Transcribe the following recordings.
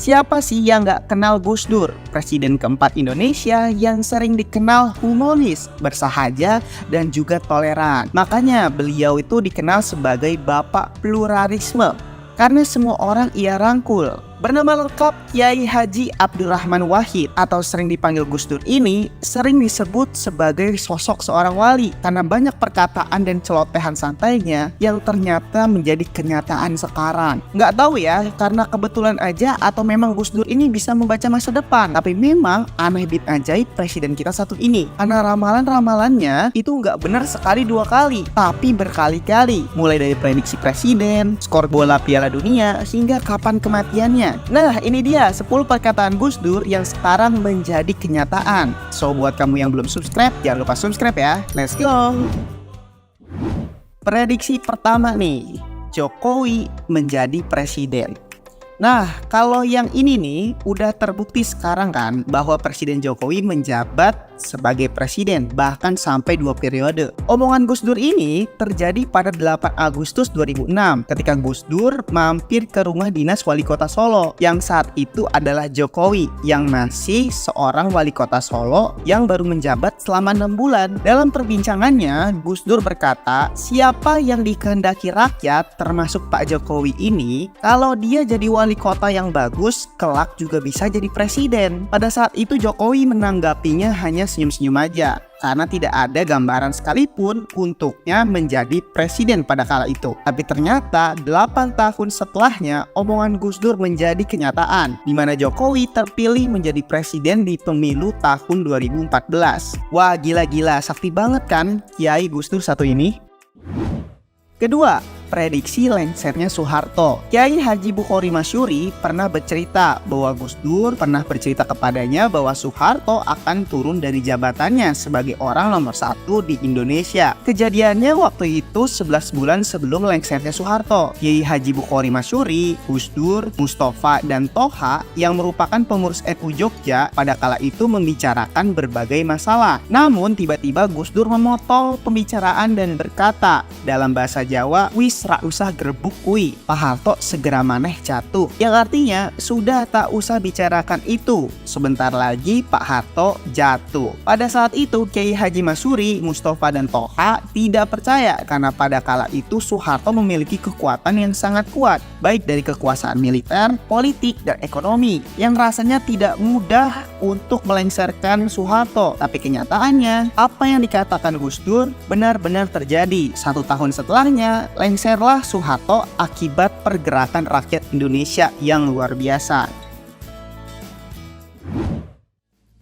Siapa sih yang nggak kenal Gus Dur, Presiden keempat Indonesia yang sering dikenal humoris, bersahaja, dan juga toleran. Makanya beliau itu dikenal sebagai Bapak Pluralisme, karena semua orang ia rangkul. Bernama lengkap Kiai Haji Abdurrahman Wahid atau sering dipanggil Gus Dur ini sering disebut sebagai sosok seorang wali karena banyak perkataan dan celotehan santainya yang ternyata menjadi kenyataan sekarang. Nggak tahu ya, karena kebetulan aja atau memang Gus Dur ini bisa membaca masa depan. Tapi memang aneh bit ajaib presiden kita satu ini, karena ramalan-ramalannya itu nggak benar sekali dua kali, tapi berkali-kali. Mulai dari prediksi presiden, skor bola Piala Dunia, hingga kapan kematiannya. Nah, ini dia 10 perkataan Gus Dur yang sekarang menjadi kenyataan. So, buat kamu yang belum subscribe, jangan lupa subscribe ya. Let's go! Prediksi pertama nih, Jokowi menjadi presiden. Nah, kalau yang ini nih udah terbukti sekarang kan bahwa Presiden Jokowi menjabat sebagai presiden bahkan sampai 2 periode. Omongan Gus Dur ini terjadi pada 8 Agustus 2006 ketika Gus Dur mampir ke rumah dinas wali kota Solo yang saat itu adalah Jokowi yang masih seorang wali kota Solo yang baru menjabat selama 6 bulan. Dalam perbincangannya, Gus Dur berkata, siapa yang dikehendaki rakyat termasuk Pak Jokowi ini, kalau dia jadi wali kota yang bagus, kelak juga bisa jadi presiden. Pada saat itu Jokowi menanggapinya hanya senyum-senyum aja karena tidak ada gambaran sekalipun untuknya menjadi presiden pada kala itu. Tapi ternyata 8 tahun setelahnya omongan Gus Dur menjadi kenyataan, di mana Jokowi terpilih menjadi presiden di pemilu tahun 2014. Wah, gila-gila, sakti banget kan Kiai Gus Dur satu ini. Kedua, prediksi lengsernya Soeharto. Kiai Haji Bukhari Masyuri pernah bercerita bahwa Gus Dur pernah bercerita kepadanya bahwa Soeharto akan turun dari jabatannya sebagai orang nomor 1 di Indonesia. Kejadiannya waktu itu 11 bulan sebelum lengsernya Soeharto. Kiai Haji Bukhari Masyuri, Gus Dur, Mustafa, dan Toha yang merupakan pengurus NU Jogja pada kala itu membicarakan berbagai masalah. Namun tiba-tiba Gus Dur memotong pembicaraan dan berkata dalam bahasa Jawa, "Wis ra usah gerbuk kui, Pak Harto segera maneh jatuh." Yang artinya sudah tak usah bicarakan itu, sebentar lagi Pak Harto jatuh. Pada saat itu Kiai Haji Masyuri, Mustafa, dan Toha tidak percaya karena pada kala itu Soeharto memiliki kekuatan yang sangat kuat, baik dari kekuasaan militer, politik, dan ekonomi yang rasanya tidak mudah untuk melengsarkan Soeharto. Tapi kenyataannya apa yang dikatakan Gus Dur benar-benar terjadi. 1 tahun setelahnya lengserlah Soeharto akibat pergerakan rakyat Indonesia yang luar biasa.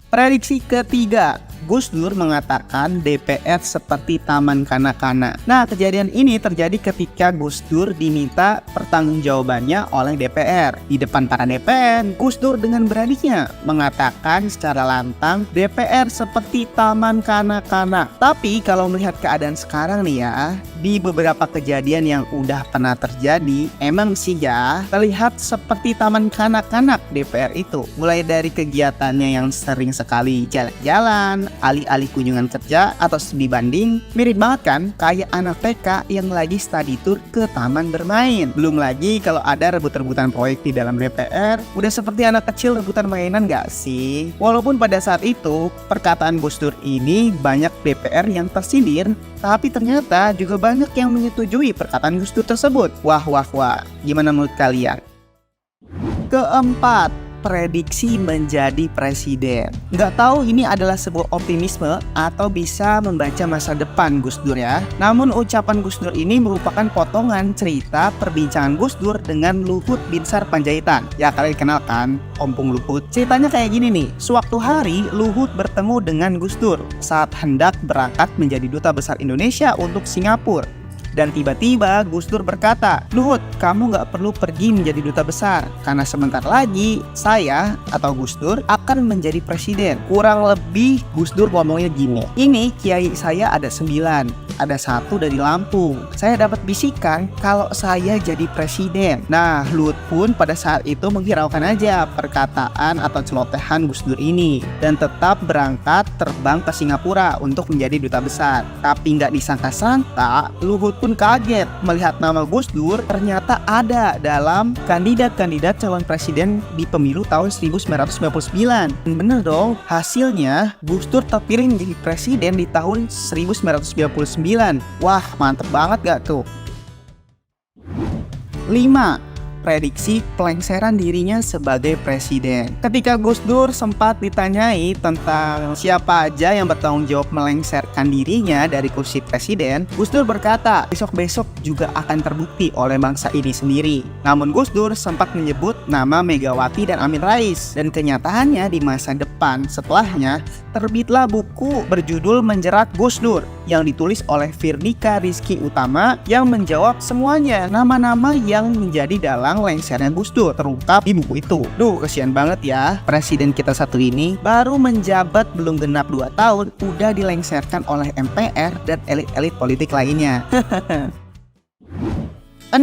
Prediksi ketiga, Gus Dur mengatakan DPR seperti taman kanak-kanak. Nah, kejadian ini terjadi ketika Gus Dur diminta pertanggungjawabannya oleh DPR. Di depan para DPR, Gus Dur dengan beraninya mengatakan secara lantang DPR seperti taman kanak-kanak. Tapi kalau melihat keadaan sekarang nih ya, di beberapa kejadian yang udah pernah terjadi, emang sih ya terlihat seperti taman kanak-kanak DPR itu. Mulai dari kegiatannya yang sering sekali jalan-jalan, alih-alih kunjungan kerja atau studi banding, mirip banget kan kayak anak TK yang lagi study tour ke taman bermain. Belum lagi kalau ada rebut-rebutan proyek di dalam DPR, udah seperti anak kecil rebutan mainan gak sih? Walaupun pada saat itu perkataan Gus Dur ini banyak DPR yang tersindir, tapi ternyata juga banyak yang menyetujui perkataan Gus Dur tersebut. Wah, gimana menurut kalian? Keempat, prediksi menjadi presiden. Nggak tahu ini adalah sebuah optimisme atau bisa membaca masa depan Gus Dur ya. Namun ucapan Gus Dur ini merupakan potongan cerita perbincangan Gus Dur dengan Luhut Binsar Panjaitan. Ya, kalian kenal kan Ompong Luhut? Ceritanya kayak gini nih. Suatu hari Luhut bertemu dengan Gus Dur saat hendak berangkat menjadi duta besar Indonesia untuk Singapura. Dan tiba-tiba Gus Dur berkata, "Luhut, kamu gak perlu pergi menjadi duta besar, karena sebentar lagi saya atau Gus Dur akan menjadi presiden." Kurang lebih Gus Dur ngomongnya gini, "Ini kiai saya ada 9, ada satu dari Lampung. Saya dapat bisikan kalau saya jadi presiden. Nah, Luhut pun pada saat itu menghiraukan aja perkataan atau celotehan Gus Dur ini dan tetap berangkat terbang ke Singapura untuk menjadi duta besar. Tapi nggak disangka-sangka, Luhut pun kaget melihat nama Gus Dur ternyata ada dalam kandidat-kandidat calon presiden di pemilu tahun 1999. Dan bener dong, hasilnya Gus Dur terpilih menjadi presiden di tahun 1999. Wah, mantep banget gak tuh? 5. Prediksi pelengseran dirinya sebagai presiden. Ketika Gus Dur sempat ditanyai tentang siapa aja yang bertanggung jawab melengserkan dirinya dari kursi presiden, Gus Dur berkata, besok-besok juga akan terbukti oleh bangsa ini sendiri. Namun Gus Dur sempat menyebut nama Megawati dan Amin Rais, dan kenyataannya di masa depan setelahnya terbitlah buku berjudul Menjerat Gus Dur yang ditulis oleh Firnika Rizky Utama yang menjawab semuanya nama-nama yang menjadi dalang lengsernya Gus Dur terungkap di buku itu. Duh, kasihan banget ya, presiden kita satu ini baru menjabat belum genap 2 tahun udah dilengserkan oleh MPR dan elit-elit politik lainnya. 6.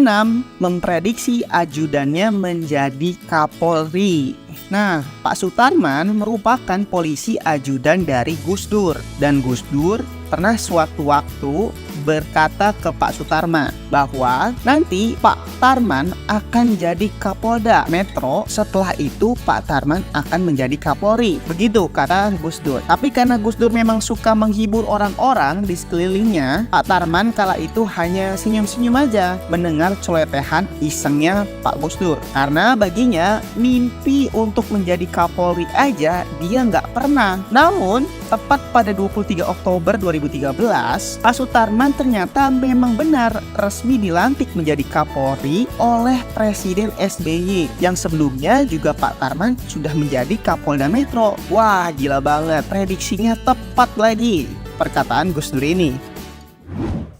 Memprediksi ajudannya menjadi Kapolri. Nah, Pak Sutarman merupakan polisi ajudan dari Gus Dur, dan Gus Dur pernah suatu waktu berkata ke Pak Sutarman bahwa nanti Pak Tarman akan jadi Kapolda Metro, setelah itu Pak Tarman akan menjadi Kapolri. Begitu kata Gus Dur. Tapi karena Gus Dur memang suka menghibur orang-orang di sekelilingnya, Pak Tarman kala itu hanya senyum-senyum aja mendengar celotehan isengnya Pak Gus Dur. Karena baginya mimpi untuk menjadi Kapolri aja dia nggak pernah. Namun tepat pada 23 Oktober 2013, Pak Sutarman ternyata memang benar resmi dilantik menjadi Kapolri oleh Presiden SBY yang sebelumnya juga Pak Tarman sudah menjadi Kapolda Metro. Wah, gila banget, prediksinya tepat lagi perkataan Gus Dur ini.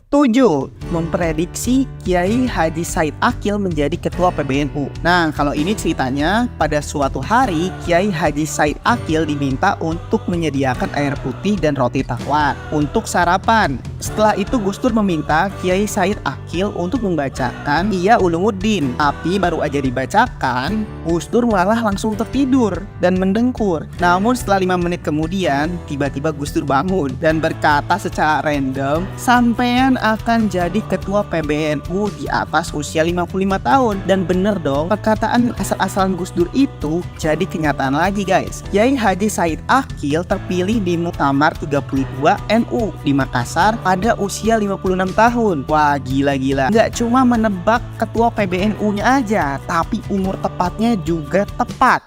7. Memprediksi Kiai Haji Said Akil menjadi ketua PBNU. Nah, kalau ini ceritanya pada suatu hari Kiai Haji Said Akil diminta untuk menyediakan air putih dan roti tawar untuk sarapan. Setelah itu Gus Dur meminta Kiai Said Akil untuk membacakan Ihya Ulumuddin. Tapi baru aja dibacakan, Gus Dur malah langsung tertidur dan mendengkur. Namun setelah 5 menit kemudian, tiba-tiba Gus Dur bangun dan berkata secara random, "Sampean akan jadi ketua PBNU di atas usia 55 tahun. Dan bener dong, perkataan asal-asalan Gus Dur itu jadi kenyataan lagi guys. Kiai Haji Said Akil terpilih di Muktamar 32 NU di Makassar pada usia 56 tahun. Wah, gila-gila. Nggak cuma menebak ketua PBNU-nya aja, tapi umur tepatnya juga tepat.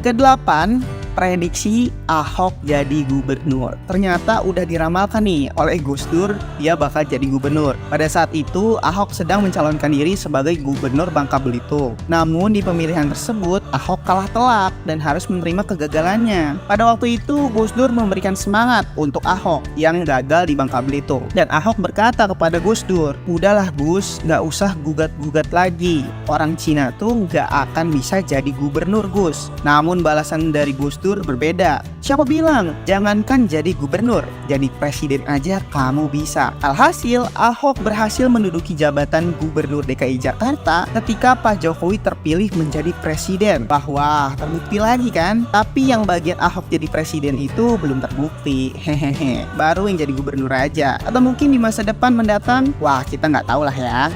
Kedelapan, prediksi Ahok jadi gubernur. Ternyata udah diramalkan nih oleh Gus Dur, dia bakal jadi gubernur. Pada saat itu Ahok sedang mencalonkan diri sebagai gubernur Bangka Belitung. Namun di pemilihan tersebut Ahok kalah telak dan harus menerima kegagalannya. Pada waktu itu Gus Dur memberikan semangat untuk Ahok yang gagal di Bangka Belitung. Dan Ahok berkata kepada Gus Dur, "Udahlah Gus, gak usah gugat-gugat lagi. Orang Cina tuh gak akan bisa jadi gubernur Gus." Namun balasan dari Gus Dur berbeda. Siapa bilang jangankan jadi gubernur, jadi presiden aja kamu bisa. Alhasil Ahok berhasil menduduki jabatan gubernur DKI Jakarta ketika Pak Jokowi terpilih menjadi presiden. Wah, terbukti lagi kan? Tapi yang bagian Ahok jadi presiden itu belum terbukti. Hehehe. Baru yang jadi gubernur aja. Atau mungkin di masa depan mendatang, wah kita nggak tahu lah ya.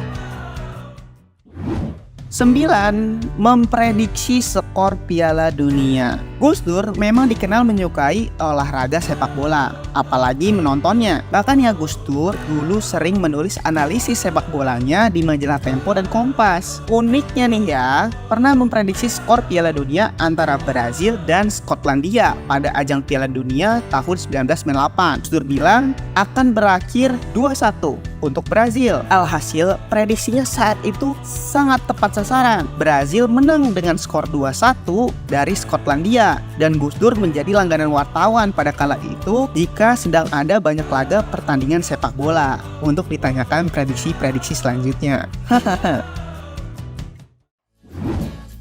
9. Memprediksi skor Piala Dunia. Gus Dur memang dikenal menyukai olahraga sepak bola, apalagi menontonnya. Bahkan ya Gus Dur dulu sering menulis analisis sepak bolanya di majalah Tempo dan Kompas. Uniknya nih ya, pernah memprediksi skor Piala Dunia antara Brazil dan Skotlandia pada ajang Piala Dunia tahun 1998. Gus Dur bilang akan berakhir 2-1 untuk Brazil. Alhasil prediksinya saat itu sangat tepat sasaran. Brazil menang dengan skor 2-1 dari Skotlandia. Dan Gus Dur menjadi langganan wartawan pada kala itu jika sedang ada banyak laga pertandingan sepak bola untuk ditanyakan prediksi-prediksi selanjutnya.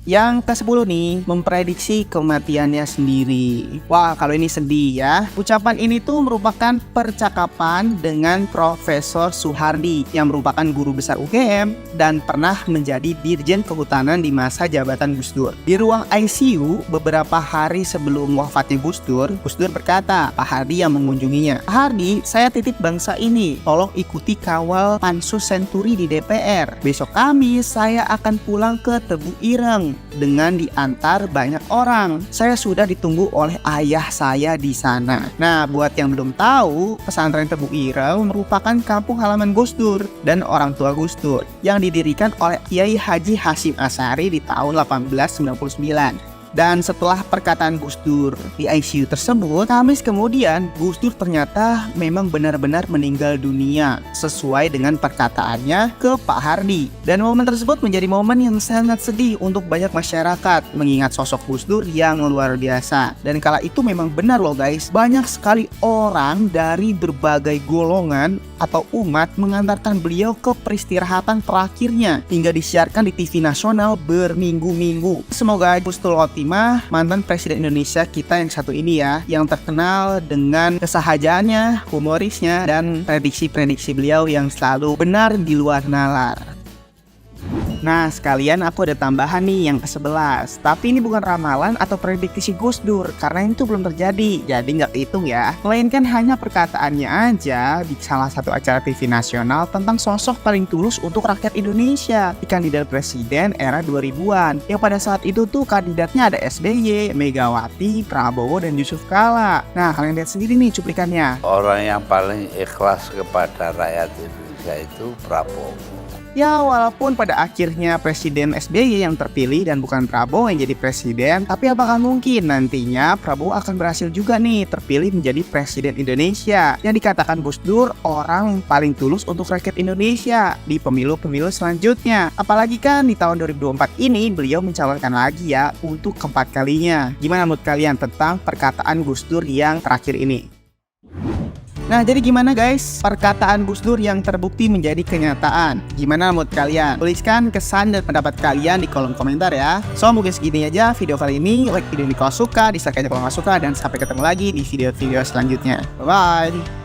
Yang ke-10 nih, memprediksi kematiannya sendiri. Wah, kalau ini sedih ya. Ucapan ini tuh merupakan percakapan dengan Profesor Soehardi yang merupakan guru besar UGM dan pernah menjadi Dirjen Kehutanan di masa jabatan Gus Dur. Di ruang ICU beberapa hari sebelum wafatnya Gus Dur berkata, Pak Hardi yang mengunjunginya, Pak Hardi, saya titip bangsa ini, tolong ikuti kawal Pansus Senturi di DPR. Besok Kamis saya akan pulang ke Tebu Ireng dengan diantar banyak orang. Saya sudah ditunggu oleh ayah saya di sana. Nah, buat yang belum tahu, pesantren Tebu Ireng merupakan kampung halaman Gus Dur dan orang tua Gus Dur yang didirikan oleh Kiai Haji Hasyim Asy'ari di tahun 1899. Dan setelah perkataan Gus Dur di ICU tersebut, Kamis kemudian Gus Dur ternyata memang benar-benar meninggal dunia sesuai dengan perkataannya ke Pak Hardi. Dan momen tersebut menjadi momen yang sangat sedih untuk banyak masyarakat mengingat sosok Gus Dur yang luar biasa. Dan kala itu memang benar loh guys, banyak sekali orang dari berbagai golongan atau umat mengantarkan beliau ke peristirahatan terakhirnya hingga disiarkan di TV nasional berminggu-minggu. Semoga husnul khotimah mantan Presiden Indonesia kita yang satu ini ya, yang terkenal dengan kesahajaannya, humorisnya, dan prediksi-prediksi beliau yang selalu benar di luar nalar. Nah, sekalian aku ada tambahan nih yang ke-11. Tapi ini bukan ramalan atau prediksi Gus Dur, karena itu belum terjadi, jadi nggak dihitung ya. Melainkan hanya perkataannya aja di salah satu acara TV nasional tentang sosok paling tulus untuk rakyat Indonesia di kandidat presiden era 2000-an. Yang pada saat itu tuh kandidatnya ada SBY, Megawati, Prabowo, dan Yusuf Kala. Nah, kalian lihat sendiri nih cuplikannya. Orang yang paling ikhlas kepada rakyat Indonesia itu Prabowo. Ya, walaupun pada akhirnya Presiden SBY yang terpilih dan bukan Prabowo yang jadi presiden, tapi apakah mungkin nantinya Prabowo akan berhasil juga nih terpilih menjadi Presiden Indonesia yang dikatakan Gus Dur orang yang paling tulus untuk rakyat Indonesia di pemilu-pemilu selanjutnya. Apalagi kan di tahun 2024 ini beliau mencalonkan lagi ya untuk keempat kalinya. Gimana menurut kalian tentang perkataan Gus Dur yang terakhir ini? Nah, jadi gimana guys perkataan Gus Dur yang terbukti menjadi kenyataan? Gimana menurut kalian? Tuliskan kesan dan pendapat kalian di kolom komentar ya. So, mungkin segini aja video kali ini. Like video ini kalau suka, dislike aja kalau nggak suka, dan sampai ketemu lagi di video-video selanjutnya. Bye-bye.